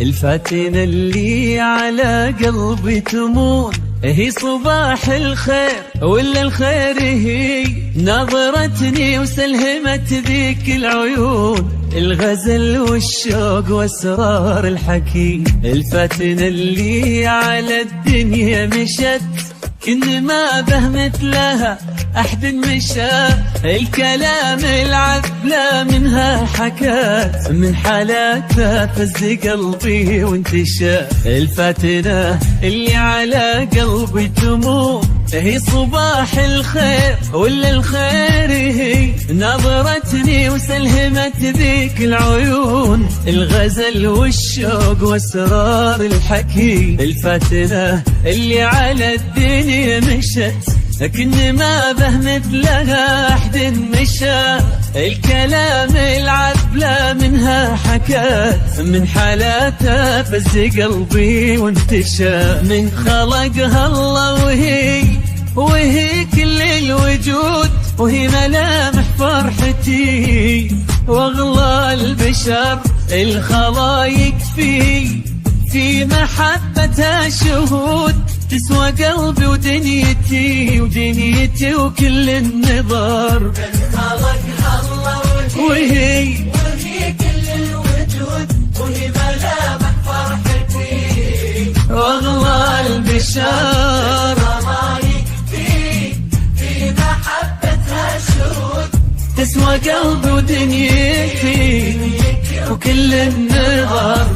الفاتنة اللي على قلبي تمون هي صباح الخير ولا الخير هي نظرتني وسلهمت ذيك العيون الغزل والشوق واسرار الحكي. الفاتنة اللي على الدنيا مشت كن ما به مثلها أحد مشى الكلام العذلة منها حكات من حالاتها فز قلبي وانتشى. الفاتنة اللي على قلبي تموت هي صباح الخير ولا الخير هي نظرتني وسلهمت ذيك العيون الغزل والشوق واسرار الحكي. الفاتنة اللي على الدنيا مشت لكن ما به مثلها أحد مشى الكلام العذلة منها حكات من حالاتها فز قلبي وانتشى. من خلقها الله وهي كل الوجود وهي ملامح فرحتي واغلى البشر الخلايق في محبتها شهود تسوى قلبي ودنيتي وكل النظر. من خلقها الله وهي كل الوجود وهي ملامح فرحتي واغلى البشر في محبتها شهود تسوى قلبي ودنيتي وكل النظر.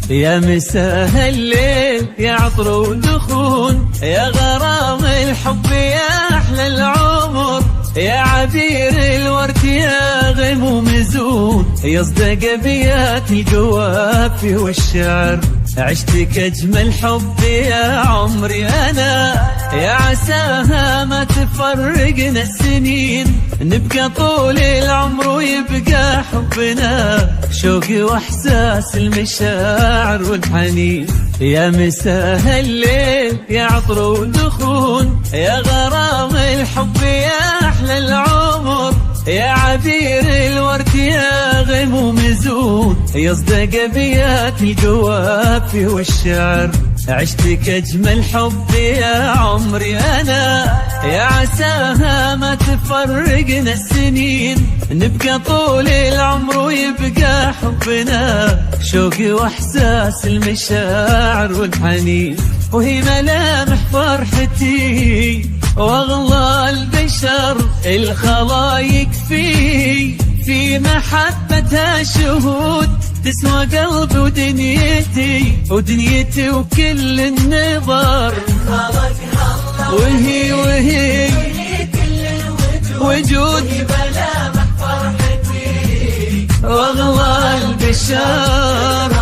يا مساء الليل يا عطر ودخون يا غرام الحب يا أحلى العمر يا عبير الورد يا غيم ومزون يا صدق أبيات القوافي والشعر عشتك أجمل حب يا عمري أنا يا عساها ما تفرقنا السنين نبقى طول العمر ويبقى حبنا شوقي وإحساس المشاعر والحنين. يا مساء الليل يا عطر ودخون يا غرام الحب يا أحلى العمر يا عبير الورد يا غيم ومزون يا صدق أبيات القوافي والشعر عشتك أجمل حب يا عمري أنا يا عساها ما تفرقنا السنين نبقى طول العمر ويبقى حبنا شوقي وإحساس المشاعر والحنين وهي ملامح فرحتي واغلى البشر الخلايق في محبتها شهود تسوى قلبي ودنيتي وكل النظر. وهي كل الوجود ملامح فرحتي واغلى البشر